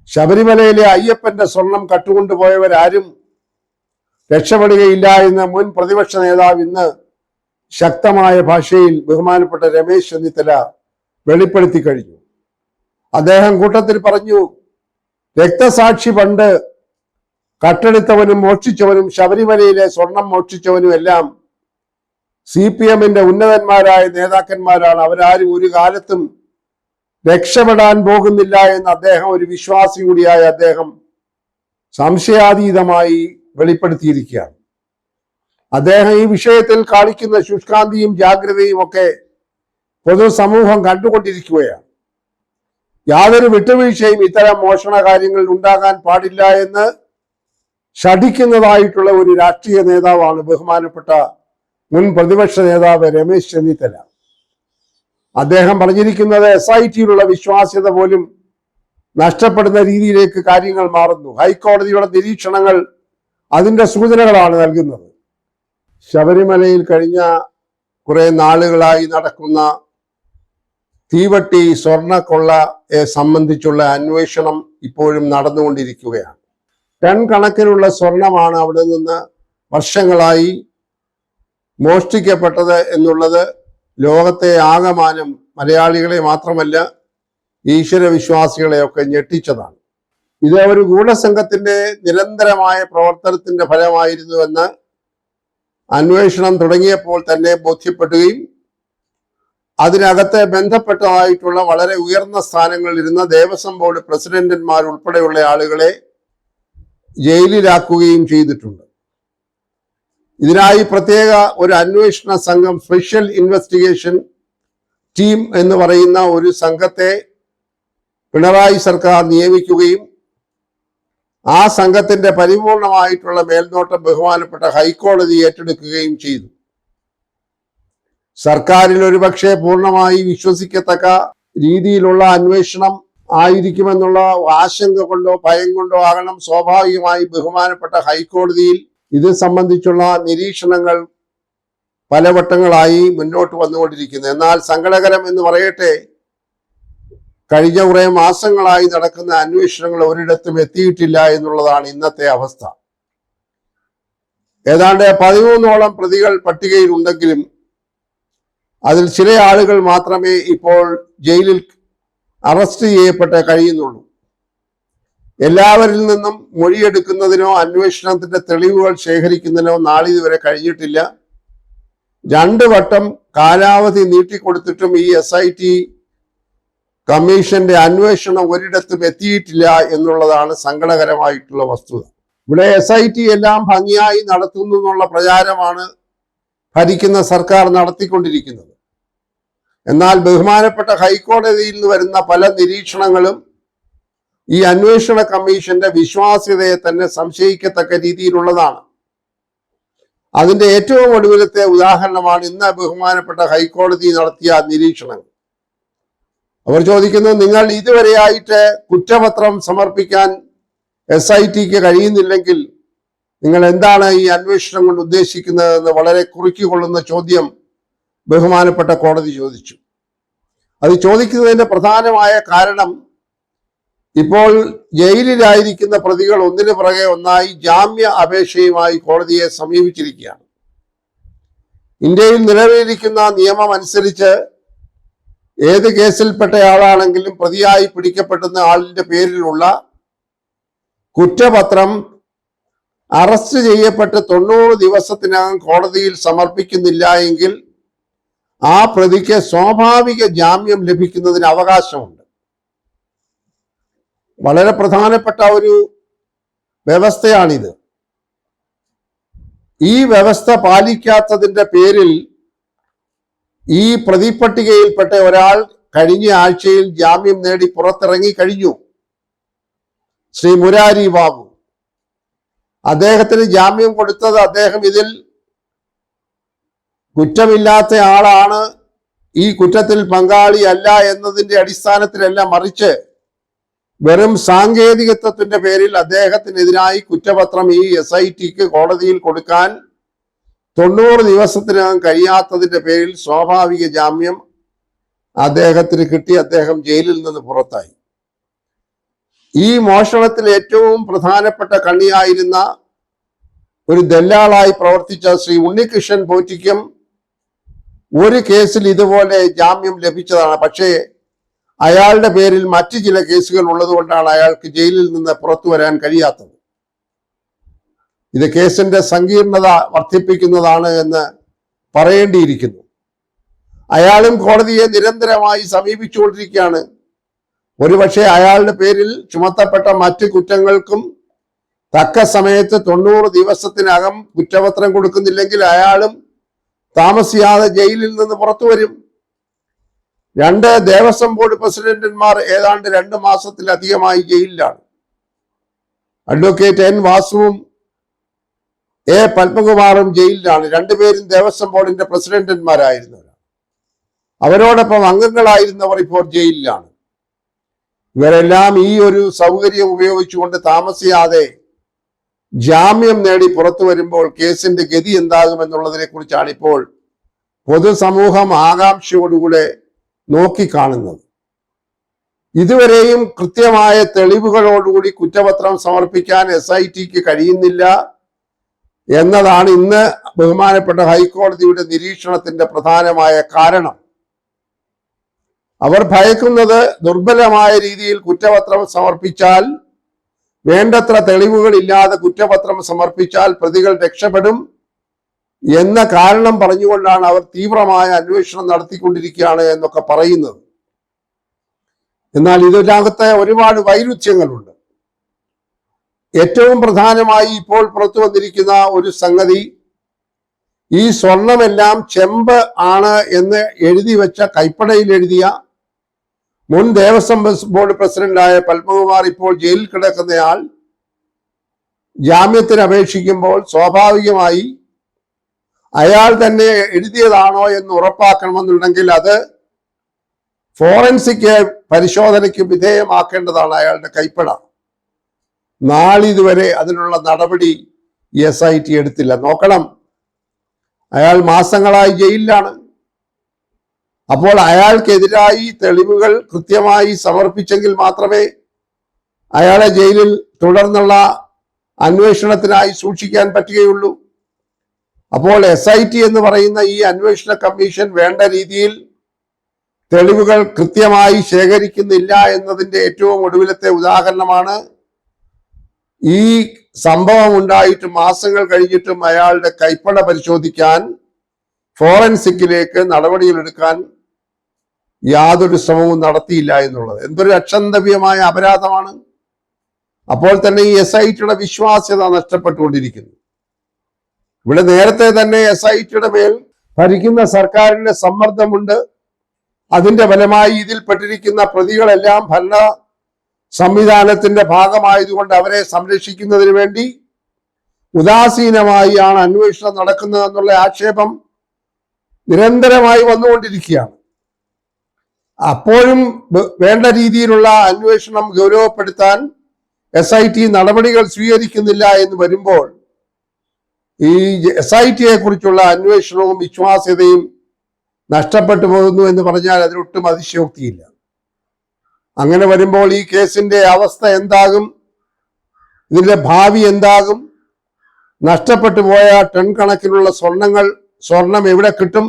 ശബരിമലയിലെ അയ്യപ്പന്റെ സ്വർണം കട്ടുകൊണ്ടുപോയവരാരും രക്ഷപ്പെടുകയില്ല എന്ന് മുൻ പ്രതിപക്ഷ നേതാവ് ഇന്ന് ശക്തമായ ഭാഷയിൽ ബഹുമാനപ്പെട്ട രമേശ് ചെന്നിത്തല വെളിപ്പെടുത്തി കഴിഞ്ഞു. അദ്ദേഹം കൂട്ടത്തിൽ പറഞ്ഞു, രക്തസാക്ഷി പണ്ട് കട്ടെടുത്തവനും മോഷ്ടിച്ചവനും ശബരിമലയിലെ സ്വർണം മോഷ്ടിച്ചവനും എല്ലാം CPM-ന്റെ ഉന്നതന്മാരായ നേതാക്കന്മാരാണ്. അവരാരും ഒരു കാലത്തും രക്ഷപ്പെടാൻ പോകുന്നില്ല എന്ന് അദ്ദേഹം, ഒരു വിശ്വാസി കൂടിയായ അദ്ദേഹം സംശയാതീതമായി വെളിപ്പെടുത്തിയിരിക്കുകയാണ്. അദ്ദേഹം ഈ വിഷയത്തിൽ കാണിക്കുന്ന ശുഷ്കാന്തിയും ജാഗ്രതയും ഒക്കെ പൊതുസമൂഹം കണ്ടുകൊണ്ടിരിക്കുകയാണ്. യാതൊരു വിട്ടുവീഴ്ചയും ഇത്തരം മോഷണ കാര്യങ്ങളിൽ ഉണ്ടാകാൻ പാടില്ല എന്ന് ശഠിക്കുന്നതായിട്ടുള്ള ഒരു രാഷ്ട്രീയ നേതാവാണ് ബഹുമാനപ്പെട്ട മുൻ പ്രതിപക്ഷ നേതാവ് രമേശ് ചെന്നിത്തല. അദ്ദേഹം പറഞ്ഞിരിക്കുന്നത് SIT-യിലുള്ള വിശ്വാസ്യത പോലും നഷ്ടപ്പെടുന്ന രീതിയിലേക്ക് കാര്യങ്ങൾ മാറുന്നു. ഹൈക്കോടതിയുടെ നിരീക്ഷണങ്ങൾ അതിന്റെ സൂചനകളാണ് നൽകുന്നത്. ശബരിമലയിൽ കഴിഞ്ഞ കുറെ നാളുകളായി നടക്കുന്ന തീവട്ടി സ്വർണ്ണക്കൊള്ളയെ സംബന്ധിച്ചുള്ള അന്വേഷണം ഇപ്പോഴും നടന്നുകൊണ്ടിരിക്കുകയാണ്. ടൺ കണക്കിനുള്ള സ്വർണമാണ് അവിടെ നിന്ന് വർഷങ്ങളായി മോഷ്ടിക്കപ്പെട്ടത് എന്നുള്ളത് ലോകത്തെ ആകമാനം, മലയാളികളെ മാത്രമല്ല ഈശ്വര വിശ്വാസികളെയൊക്കെ ഞെട്ടിച്ചതാണ്. ഇത് ഒരു ഗൂഢസംഘത്തിന്റെ നിരന്തരമായ പ്രവർത്തനത്തിന്റെ ഫലമായിരുന്നുവെന്ന് അന്വേഷണം തുടങ്ങിയപ്പോൾ തന്നെ ബോധ്യപ്പെടുകയും അതിനകത്ത് ബന്ധപ്പെട്ടതായിട്ടുള്ള വളരെ ഉയർന്ന സ്ഥാനങ്ങളിൽ ഇരുന്ന ദേവസ്വം ബോർഡ് പ്രസിഡന്റന്മാർ ഉൾപ്പെടെയുള്ള ആളുകളെ ജയിലിലാക്കുകയും ചെയ്തിട്ടുണ്ട്. ഇതിനായി പ്രത്യേക ഒരു അന്വേഷണ സംഘം, സ്പെഷ്യൽ ഇൻവെസ്റ്റിഗേഷൻ ടീം എന്ന് പറയുന്ന ഒരു സംഘത്തെ പിണറായി സർക്കാർ നിയമിക്കുകയും ആ സംഘത്തിന്റെ പരിപൂർണമായിട്ടുള്ള മേൽനോട്ടം ബഹുമാനപ്പെട്ട ഹൈക്കോടതി ഏറ്റെടുക്കുകയും ചെയ്തു. സർക്കാരിൽ ഒരുപക്ഷെ പൂർണ്ണമായി വിശ്വസിക്കത്തക്ക രീതിയിലുള്ള അന്വേഷണം ആയിരിക്കുമെന്നുള്ള ആശങ്ക കൊണ്ടോ ഭയം കൊണ്ടോ ആകണം സ്വാഭാവികമായി ബഹുമാനപ്പെട്ട ഹൈക്കോടതിയിൽ ഇത് സംബന്ധിച്ചുള്ള നിരീക്ഷണങ്ങൾ പലവട്ടങ്ങളായി മുന്നോട്ട് വന്നുകൊണ്ടിരിക്കുന്നത്. എന്നാൽ സങ്കടകരം എന്ന് പറയട്ടെ, കഴിഞ്ഞ കുറെ മാസങ്ങളായി നടക്കുന്ന അന്വേഷണങ്ങൾ ഒരിടത്തും എത്തിയിട്ടില്ല എന്നുള്ളതാണ് ഇന്നത്തെ അവസ്ഥ. ഏതാണ്ട് 13ഓളം പ്രതികൾ പട്ടികയിൽ ഉണ്ടെങ്കിലും അതിൽ ചില ആളുകൾ മാത്രമേ ഇപ്പോൾ ജയിലിൽ അറസ്റ്റ് ചെയ്യപ്പെട്ട് കഴിയുന്നുള്ളൂ. എല്ലാവരിൽ നിന്നും മൊഴിയെടുക്കുന്നതിനോ അന്വേഷണത്തിന്റെ തെളിവുകൾ ശേഖരിക്കുന്നതിനോ നാളിതുവരെ കഴിഞ്ഞിട്ടില്ല. 2 വട്ടം കാലാവധി നീട്ടിക്കൊടുത്തിട്ടും ഈ SIT കമ്മീഷന്റെ അന്വേഷണം ഒരിടത്തും എത്തിയിട്ടില്ല എന്നുള്ളതാണ് സങ്കടകരമായിട്ടുള്ള വസ്തുത. ഇവിടെ SIT എല്ലാം ഭംഗിയായി നടത്തുന്നു എന്നുള്ള പ്രചാരമാണ് ഭരിക്കുന്ന സർക്കാർ നടത്തിക്കൊണ്ടിരിക്കുന്നത്. എന്നാൽ ബഹുമാനപ്പെട്ട ഹൈക്കോടതിയിൽ നിന്ന് വരുന്ന പല നിരീക്ഷണങ്ങളും ഈ അന്വേഷണ കമ്മീഷന്റെ വിശ്വാസ്യതയെ തന്നെ സംശയിക്കത്തക്ക രീതിയിലുള്ളതാണ്. അതിന്റെ ഏറ്റവും ഒടുവിലത്തെ ഉദാഹരണമാണ് ഇന്ന് ബഹുമാനപ്പെട്ട ഹൈക്കോടതി നടത്തിയ നിരീക്ഷണം. അവർ ചോദിക്കുന്നത്, നിങ്ങൾ ഇതുവരെയായിട്ട് കുറ്റപത്രം സമർപ്പിക്കാൻ SIT-ക്ക് കഴിയുന്നില്ലെങ്കിൽ നിങ്ങൾ എന്താണ് ഈ അന്വേഷണം കൊണ്ട് ഉദ്ദേശിക്കുന്നതെന്ന് വളരെ കുറുക്കിക്കൊള്ളുന്ന ചോദ്യം ബഹുമാനപ്പെട്ട കോടതി ചോദിച്ചു. അത് ചോദിക്കുന്നതിന്റെ പ്രധാനമായ കാരണം, ഇപ്പോൾ ജയിലിലായിരിക്കുന്ന പ്രതികൾ ഒന്നിനു പുറകെ ഒന്നായി ജാമ്യ അപേക്ഷയുമായി കോടതിയെ സമീപിച്ചിരിക്കുകയാണ്. ഇന്ത്യയിൽ നിലവിലിരിക്കുന്ന നിയമം അനുസരിച്ച് ഏത് കേസിൽപ്പെട്ടയാളാണെങ്കിലും പ്രതിയായി പിടിക്കപ്പെടുന്ന ആളിന്റെ പേരിലുള്ള കുറ്റപത്രം അറസ്റ്റ് ചെയ്യപ്പെട്ട് 90 ദിവസത്തിനകം കോടതിയിൽ സമർപ്പിക്കുന്നില്ല എങ്കിൽ ആ പ്രതിക്ക് സ്വാഭാവിക ജാമ്യം ലഭിക്കുന്നതിന് അവകാശമുണ്ട്. വളരെ പ്രധാനപ്പെട്ട ഒരു വ്യവസ്ഥയാണിത്. ഈ വ്യവസ്ഥ പാലിക്കാത്തതിന്റെ പേരിൽ ഈ പ്രതിപട്ടികയിൽപ്പെട്ട ഒരാൾ കഴിഞ്ഞ ആഴ്ചയിൽ ജാമ്യം നേടി പുറത്തിറങ്ങി കഴിഞ്ഞു. ശ്രീ മുരാരി ബാബു. അദ്ദേഹത്തിന് ജാമ്യം കൊടുത്തത് അദ്ദേഹം ഇതിൽ കുറ്റമില്ലാത്ത ആളാണ്, ഈ കുറ്റത്തിൽ പങ്കാളിയല്ല എന്നതിന്റെ അടിസ്ഥാനത്തിലല്ല, മറിച്ച് വെറും സാങ്കേതികത്വത്തിന്റെ പേരിൽ അദ്ദേഹത്തിനെതിരായി കുറ്റപത്രം ഈ SIT-ക്ക് കോടതിയിൽ കൊടുക്കാൻ 90 ദിവസത്തിനകം കഴിയാത്തതിന്റെ പേരിൽ സ്വാഭാവിക ജാമ്യം അദ്ദേഹത്തിന് കിട്ടി. അദ്ദേഹം ജയിലിൽ നിന്ന് പുറത്തായി. ഈ മോഷണത്തിൽ ഏറ്റവും പ്രധാനപ്പെട്ട കണ്ണിയായിരുന്ന ഒരു ദല്ലാളായി പ്രവർത്തിച്ച ശ്രീ ഉണ്ണികൃഷ്ണൻ പോറ്റിക്കും ഒരു കേസിൽ ഇതുപോലെ ജാമ്യം ലഭിച്ചതാണ്. പക്ഷേ അയാളുടെ പേരിൽ മറ്റു ചില കേസുകൾ ഉള്ളതുകൊണ്ടാണ് അയാൾക്ക് ജയിലിൽ നിന്ന് പുറത്തു വരാൻ കഴിയാത്തത്. ഇത് കേസിന്റെ സങ്കീർണത വർദ്ധിപ്പിക്കുന്നതാണ് എന്ന് പറയേണ്ടിയിരിക്കുന്നു. അയാളും കോടതിയെ നിരന്തരമായി സമീപിച്ചുകൊണ്ടിരിക്കുകയാണ്. ഒരുപക്ഷെ അയാളുടെ പേരിൽ ചുമത്തപ്പെട്ട മറ്റ് കുറ്റങ്ങൾക്കും തക്ക സമയത്ത് 90 ദിവസത്തിനകം കുറ്റപത്രം കൊടുക്കുന്നില്ലെങ്കിൽ അയാളും താമസിയാതെ ജയിലിൽ നിന്ന് പുറത്തു വരും. 2 ദേവസ്വം ബോർഡ് പ്രസിഡന്റന്മാർ ഏതാണ്ട് 2 മാസത്തിലധികമായി ജയിലിലാണ്. അഡ്വക്കേറ്റ് എൻ വാസുവും എ പത്മകുമാറും ജയിലിലാണ്. 2 പേരും ദേവസ്വം ബോർഡിന്റെ പ്രസിഡന്റന്മാരായിരുന്നവരാണ്. അവരോടൊപ്പം അംഗങ്ങളായിരുന്നവർ ഇപ്പോൾ ജയിലിലാണ്. ഇവരെല്ലാം ഈ ഒരു സൗകര്യം ഉപയോഗിച്ചുകൊണ്ട് താമസിയാതെ ജാമ്യം നേടി പുറത്തു വരുമ്പോൾ കേസിന്റെ ഗതി എന്താകുമെന്നുള്ളതിനെ കുറിച്ചാണ് ഇപ്പോൾ പൊതുസമൂഹം ആകാംക്ഷയോടുകൂടെ നോക്കിക്കാണുന്നത്. ഇതുവരെയും കൃത്യമായ തെളിവുകളോടുകൂടി കുറ്റപത്രം സമർപ്പിക്കാൻ SITക്ക് കഴിയുന്നില്ല എന്നതാണ് ഇന്ന് ബഹുമാനപ്പെട്ട ഹൈക്കോടതിയുടെ നിരീക്ഷണത്തിന്റെ പ്രധാനമായ കാരണം. അവർ ഭയക്കുന്നത് ദുർബലമായ രീതിയിൽ കുറ്റപത്രം സമർപ്പിച്ചാൽ, വേണ്ടത്ര തെളിവുകൾ ഇല്ലാതെ കുറ്റപത്രം സമർപ്പിച്ചാൽ പ്രതികൾ രക്ഷപ്പെടും എന്ന കാരണം പറഞ്ഞുകൊണ്ടാണ് അവർ തീവ്രമായ അന്വേഷണം നടത്തിക്കൊണ്ടിരിക്കുകയാണ് എന്നൊക്കെ പറയുന്നത്. എന്നാൽ ഇതിനകത്ത് ഒരുപാട് വൈരുദ്ധ്യങ്ങളുണ്ട്. ഏറ്റവും പ്രധാനമായി ഇപ്പോൾ പുറത്തു വന്നിരിക്കുന്ന ഒരു സംഗതി, ഈ സ്വർണമെല്ലാം ചെമ്പ് ആണ് എന്ന് എഴുതി വെച്ച കൈപ്പടയിൽ എഴുതിയ മുൻ ദേവസ്വം ബോർഡ് പ്രസിഡന്റായ പത്മകുമാർ ഇപ്പോൾ ജയിലിൽ കിടക്കുന്നയാൾ ജാമ്യത്തിന് അപേക്ഷിക്കുമ്പോൾ സ്വാഭാവികമായി അയാൾ തന്നെ എഴുതിയതാണോ എന്ന് ഉറപ്പാക്കണമെന്നുണ്ടെങ്കിൽ അത് ഫോറൻസിക് പരിശോധനയ്ക്ക് വിധേയമാക്കേണ്ടതാണ് അയാളുടെ കൈപ്പട. നാളിതുവരെ അതിനുള്ള നടപടി SIT എടുത്തില്ല. നോക്കണം, അയാൾ മാസങ്ങളായി ജയിലിലാണ്. അപ്പോൾ അയാൾക്കെതിരായി തെളിവുകൾ കൃത്യമായി സമർപ്പിച്ചെങ്കിൽ മാത്രമേ അയാളെ ജയിലിൽ തുടർന്നുള്ള അന്വേഷണത്തിനായി സൂക്ഷിക്കാൻ പറ്റുകയുള്ളൂ. അപ്പോൾ SIT എന്ന് പറയുന്ന ഈ അന്വേഷണ കമ്മീഷൻ വേണ്ട രീതിയിൽ തെളിവുകൾ കൃത്യമായി ശേഖരിക്കുന്നില്ല എന്നതിന്റെ ഏറ്റവും ഒടുവിലത്തെ ഉദാഹരണമാണ് ഈ സംഭവം ഉണ്ടായിട്ട് മാസങ്ങൾ കഴിഞ്ഞിട്ടും അയാളുടെ കൈപ്പട പരിശോധിക്കാൻ ഫോറൻസിക്കിലേക്ക് നടപടികളെടുക്കാൻ യാതൊരു ശ്രമവും നടത്തിയില്ല എന്നുള്ളത് എന്തൊരു അക്ഷന്തവ്യമായ അപരാധമാണ്. അപ്പോൾ തന്നെ ഈ SITയുടെ വിശ്വാസ്യത നഷ്ടപ്പെട്ടുകൊണ്ടിരിക്കുന്നു. ഇവിടെ നേരത്തെ തന്നെ SITയുടെ മേൽ ഭരിക്കുന്ന സർക്കാരിന്റെ സമ്മർദ്ദമുണ്ട്. അതിന്റെ ഫലമായി ഇതിൽപ്പെട്ടിരിക്കുന്ന പ്രതികളെല്ലാം ഭരണ സംവിധാനത്തിന്റെ ഭാഗമായതുകൊണ്ട് അവരെ സംരക്ഷിക്കുന്നതിന് വേണ്ടി ഉദാസീനമായി ആണ് അന്വേഷണം നടക്കുന്നത് എന്നുള്ള ആക്ഷേപം നിരന്തരമായി വന്നുകൊണ്ടിരിക്കുകയാണ്. അപ്പോഴും വേണ്ട രീതിയിലുള്ള അന്വേഷണം ഗൗരവപ്പെടുത്താൻ SIT നടപടികൾ സ്വീകരിക്കുന്നില്ല എന്ന് വരുമ്പോൾ ഈ SITയെ കുറിച്ചുള്ള അന്വേഷണവും വിശ്വാസ്യതയും നഷ്ടപ്പെട്ടു പോകുന്നു എന്ന് പറഞ്ഞാൽ അതിലൊട്ടും അതിശയോക്തിയില്ല. അങ്ങനെ വരുമ്പോൾ ഈ കേസിന്റെ അവസ്ഥ എന്താകും, ഇതിന്റെ ഭാവി എന്താകും, നഷ്ടപ്പെട്ടു പോയ ടൺ കണക്കിനുള്ള സ്വർണം എവിടെ കിട്ടും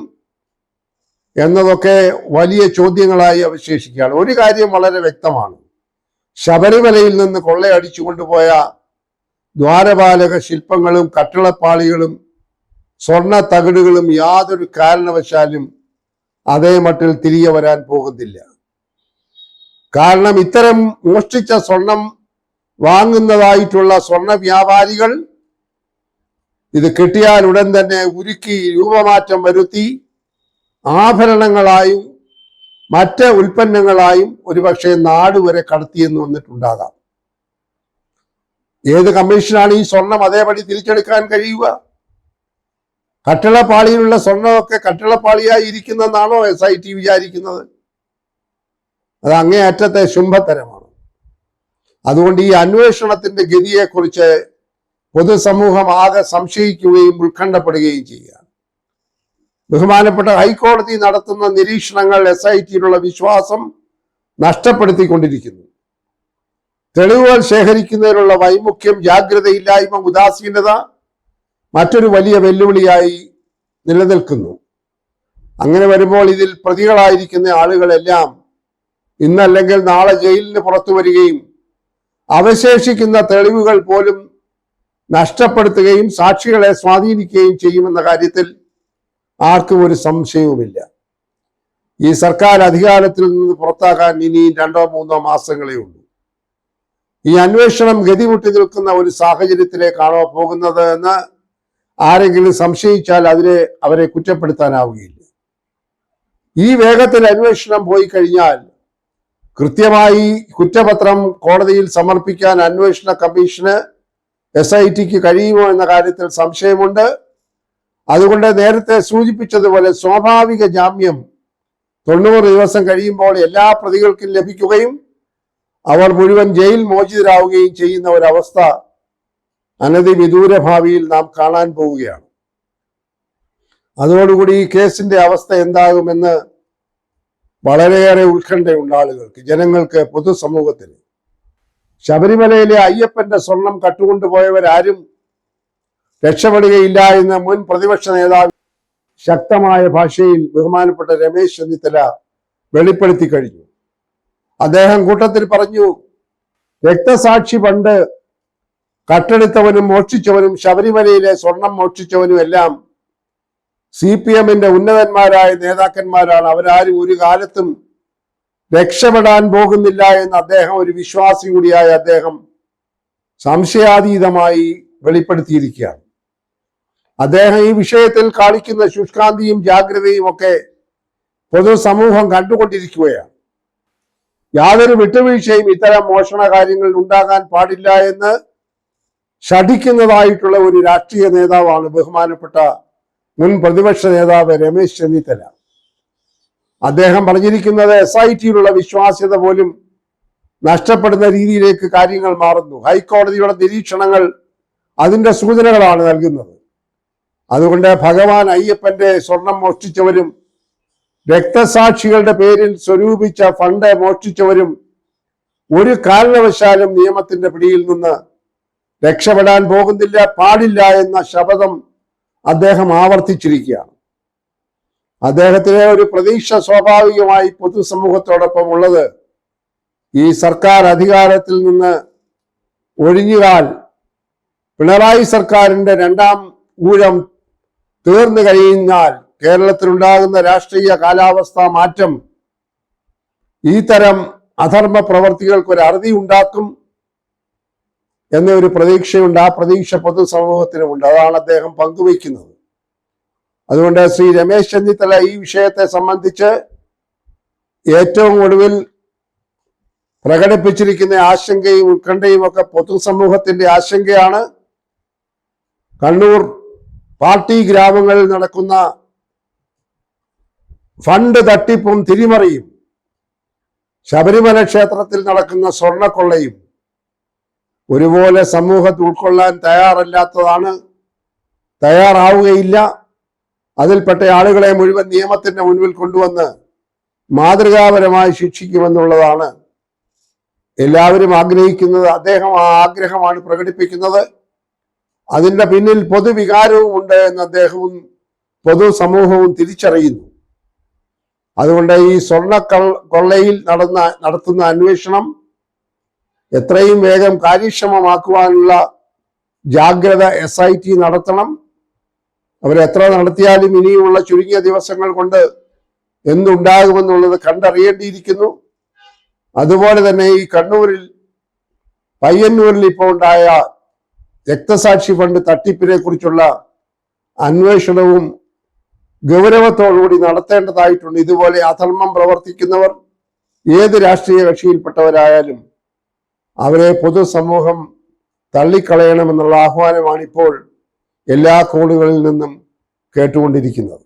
എന്നതൊക്കെ വലിയ ചോദ്യങ്ങളായി അവശേഷിക്കുകയാണ്. ഒരു കാര്യം വളരെ വ്യക്തമാണ്, ശബരിമലയിൽ നിന്ന് കൊള്ളയടിച്ചു കൊണ്ടുപോയ ദ്വാരപാലക ശില്പങ്ങളും കട്ടിളപ്പാളികളും സ്വർണ്ണ തകിടുകളും യാതൊരു കാരണവശാലും അതേ മട്ടിൽ തിരികെ വരാൻ പോകുന്നില്ല. കാരണം ഇത്തരം മോഷ്ടിച്ച സ്വർണം വാങ്ങുന്നതായിട്ടുള്ള സ്വർണ്ണ വ്യാപാരികൾ ഇത് കിട്ടിയാൽ ഉടൻ തന്നെ ഉരുക്കി രൂപമാറ്റം വരുത്തി ആഭരണങ്ങളായും മറ്റ് ഉൽപ്പന്നങ്ങളായും ഒരുപക്ഷെ നാടുവരെ കടത്തിയെന്ന് വന്നിട്ടുണ്ടാകാം. ഏത് കമ്മീഷനാണ് ഈ സ്വർണം അതേപടി തിരിച്ചെടുക്കാൻ കഴിയുക? കട്ടിളപ്പാളിയിലുള്ള സ്വർണമൊക്കെ കട്ടിളപ്പാളിയായി ഇരിക്കുന്നെന്നാണോ SIT വിചാരിക്കുന്നത്? അത് അങ്ങേയറ്റത്തെ ശുംഭത്തരമാണ്. അതുകൊണ്ട് ഈ അന്വേഷണത്തിന്റെ ഗതിയെക്കുറിച്ച് പൊതുസമൂഹം ആകെ സംശയിക്കുകയും ഉത്കണ്ഠപ്പെടുകയും ചെയ്യുകയാണ്. ബഹുമാനപ്പെട്ട ഹൈക്കോടതി നടത്തുന്ന നിരീക്ഷണങ്ങൾ SITയിലുള്ള വിശ്വാസം നഷ്ടപ്പെടുത്തിക്കൊണ്ടിരിക്കുന്നു. തെളിവുകൾ ശേഖരിക്കുന്നതിനുള്ള വൈമുഖ്യം, ജാഗ്രതയില്ലായ്മ, ഉദാസീനത മറ്റൊരു വലിയ വെല്ലുവിളിയായി നിലനിൽക്കുന്നു. അങ്ങനെ വരുമ്പോൾ ഇതിൽ പ്രതികളായിരിക്കുന്ന ആളുകളെല്ലാം ഇന്നല്ലെങ്കിൽ നാളെ ജയിലിന് പുറത്തു വരികയും അവശേഷിക്കുന്ന തെളിവുകൾ പോലും നഷ്ടപ്പെടുത്തുകയും സാക്ഷികളെ സ്വാധീനിക്കുകയും ചെയ്യുമെന്ന കാര്യത്തിൽ ആർക്കും ഒരു സംശയവുമില്ല. ഈ സർക്കാർ അധികാരത്തിൽ നിന്ന് പുറത്താക്കാൻ ഇനി 2-3 മാസങ്ങളേ ഉള്ളൂ. ഈ അന്വേഷണം ഗതിമുട്ടി നിൽക്കുന്ന ഒരു സാഹചര്യത്തിലേക്കാണോ പോകുന്നത് എന്ന് ആരെങ്കിലും സംശയിച്ചാൽ അവരെ കുറ്റപ്പെടുത്താനാവുകയില്ല. ഈ വേഗത്തിൽ അന്വേഷണം പോയി കഴിഞ്ഞാൽ കൃത്യമായി കുറ്റപത്രം കോടതിയിൽ സമർപ്പിക്കാൻ അന്വേഷണ കമ്മീഷന് SITക്ക് കഴിയുമോ എന്ന കാര്യത്തിൽ സംശയമുണ്ട്. അതുകൊണ്ട് നേരത്തെ സൂചിപ്പിച്ചതുപോലെ സ്വാഭാവിക ജാമ്യം 90 ദിവസം കഴിയുമ്പോൾ എല്ലാ പ്രതികൾക്കും ലഭിക്കുകയും അവർ മുഴുവൻ ജയിൽ മോചിതരാവുകയും ചെയ്യുന്ന ഒരവസ്ഥ അനധിവിദൂര ഭാവിയിൽ നാം കാണാൻ പോവുകയാണ്. അതോടുകൂടി ഈ കേസിന്റെ അവസ്ഥ എന്താകുമെന്ന് വളരെയേറെ ഉത്കണ്ഠയുണ്ട് ആളുകൾക്ക്, ജനങ്ങൾക്ക്, പൊതുസമൂഹത്തിന്. ശബരിമലയിലെ അയ്യപ്പന്റെ സ്വർണം കട്ടുകൊണ്ടുപോയവരാരും രക്ഷപ്പെടുകയില്ല എന്ന് മുൻ പ്രതിപക്ഷ നേതാവ് ശക്തമായ ഭാഷയിൽ ബഹുമാനപ്പെട്ട രമേശ് ചെന്നിത്തല വെളിപ്പെടുത്തി കഴിഞ്ഞു. അദ്ദേഹം കൂട്ടത്തിൽ പറഞ്ഞു, രക്തസാക്ഷി ഫണ്ട് കട്ടെടുത്തവനും മോഷ്ടിച്ചവനും ശബരിമലയിലെ സ്വർണം മോഷ്ടിച്ചവനും എല്ലാം CPMന്റെ ഉന്നതന്മാരായ നേതാക്കന്മാരാണ്. അവരാരും ഒരു കാലത്തും രക്ഷപ്പെടാൻ പോകുന്നില്ല എന്ന് അദ്ദേഹം, ഒരു വിശ്വാസി കൂടിയായ അദ്ദേഹം സംശയാതീതമായി വെളിപ്പെടുത്തിയിരിക്കുകയാണ്. അദ്ദേഹം ഈ വിഷയത്തിൽ കാണിക്കുന്ന ശുഷ്കാന്തിയും ജാഗ്രതയും ഒക്കെ പൊതുസമൂഹം കണ്ടുകൊണ്ടിരിക്കുകയാണ്. യാതൊരു വിട്ടുവീഴ്ചയും ഇത്തരം മോഷണ കാര്യങ്ങളിൽ ഉണ്ടാകാൻ പാടില്ല എന്ന് ശഠിക്കുന്നതായിട്ടുള്ള ഒരു രാഷ്ട്രീയ നേതാവാണ് ബഹുമാനപ്പെട്ട മുൻ പ്രതിപക്ഷ നേതാവ് രമേശ് ചെന്നിത്തല. അദ്ദേഹം പറഞ്ഞിരിക്കുന്നത് SITയിലുള്ള വിശ്വാസ്യത പോലും നഷ്ടപ്പെടുന്ന രീതിയിലേക്ക് കാര്യങ്ങൾ മാറുന്നു. ഹൈക്കോടതിയുടെ നിരീക്ഷണങ്ങൾ അതിന്റെ സൂചനകളാണ് നൽകുന്നത്. അതുകൊണ്ട് ഭഗവാൻ അയ്യപ്പന്റെ സ്വർണം മോഷ്ടിച്ചവരും രക്തസാക്ഷികളുടെ പേരിൽ സ്വരൂപിച്ച ഫണ്ട് മോഷ്ടിച്ചവരും ഒരു കാരണവശാലും നിയമത്തിന്റെ പിടിയിൽ നിന്ന് രക്ഷപ്പെടാൻ പോകുന്നില്ല, പാടില്ല എന്ന ശപഥം അദ്ദേഹം ആവർത്തിച്ചിരിക്കുകയാണ്. അദ്ദേഹത്തിന് ഒരു പ്രതീക്ഷ സ്വാഭാവികമായി പൊതുസമൂഹത്തോടൊപ്പം ഉള്ളത്, ഈ സർക്കാർ അധികാരത്തിൽ നിന്ന് ഒഴിഞ്ഞാൽ പിണറായി സർക്കാരിന്റെ 2ാം ഊഴം തീർന്നു കഴിഞ്ഞാൽ കേരളത്തിലുണ്ടാകുന്ന രാഷ്ട്രീയ കാലാവസ്ഥ മാറ്റം ഈ തരം അധർമ്മ പ്രവർത്തികൾക്ക് ഒരു അറുതി ഉണ്ടാക്കും എന്നൊരു പ്രതീക്ഷയുണ്ട്. ആ പ്രതീക്ഷ പൊതുസമൂഹത്തിനുമുണ്ട്. അതാണ് അദ്ദേഹം പങ്കുവയ്ക്കുന്നത്. അതുകൊണ്ട് ശ്രീ രമേശ് ചെന്നിത്തല ഈ വിഷയത്തെ സംബന്ധിച്ച് ഏറ്റവും ഒടുവിൽ പ്രകടിപ്പിച്ചിരിക്കുന്ന ആശങ്കയും ഉത്കണ്ഠയും ഒക്കെ പൊതുസമൂഹത്തിന്റെ ആശങ്കയാണ്. കണ്ണൂർ പാർട്ടി ഗ്രാമങ്ങളിൽ നടക്കുന്ന ഫണ്ട് തട്ടിപ്പും തിരിമറിയും, ശബരിമല ക്ഷേത്രത്തിൽ നടക്കുന്ന സ്വർണക്കൊള്ളയും ഒരുപോലെ സമൂഹത്തിൽ ഉൾക്കൊള്ളാൻ തയ്യാറല്ലാത്തതാണ്, തയ്യാറാവുകയില്ല. അതിൽപ്പെട്ട ആളുകളെ മുഴുവൻ നിയമത്തിന്റെ മുൻപിൽ കൊണ്ടുവന്ന് മാതൃകാപരമായി ശിക്ഷിക്കുമെന്നുള്ളതാണ് എല്ലാവരും ആഗ്രഹിക്കുന്നത്. അദ്ദേഹം ആ ആഗ്രഹമാണ് പ്രകടിപ്പിക്കുന്നത്. അതിന്റെ പിന്നിൽ പൊതുവികാരവും ഉണ്ട് എന്ന് അദ്ദേഹവും പൊതുസമൂഹവും തിരിച്ചറിയുന്നു. അതുകൊണ്ട് ഈ സ്വർണ്ണ കൊള്ളയിൽ നടത്തുന്ന അന്വേഷണം എത്രയും വേഗം കാര്യക്ഷമമാക്കുവാനുള്ള ജാഗ്രത SIT നടത്തണം. അവരെത്ര നടത്തിയാലും ഇനിയുള്ള ചുരുങ്ങിയ ദിവസങ്ങൾ കൊണ്ട് എന്തുണ്ടാകുമെന്നുള്ളത് കണ്ടറിയേണ്ടിയിരിക്കുന്നു. അതുപോലെ തന്നെ ഈ കണ്ണൂരിൽ പയ്യന്നൂരിൽ ഇപ്പോൾ ഉണ്ടായ രക്തസാക്ഷി ഫണ്ട് തട്ടിപ്പിനെ കുറിച്ചുള്ള അന്വേഷണവും ഗൗരവത്തോടുകൂടി നടത്തേണ്ടതായിട്ടുണ്ട്. ഇതുപോലെ അധർമ്മം പ്രവർത്തിക്കുന്നവർ ഏത് രാഷ്ട്രീയ കക്ഷിയിൽപ്പെട്ടവരായാലും അവരെ പൊതുസമൂഹം തള്ളിക്കളയണമെന്നുള്ള ആഹ്വാനമാണ് ഇപ്പോൾ എല്ലാ കോണുകളിൽ നിന്നും കേട്ടുകൊണ്ടിരിക്കുന്നത്.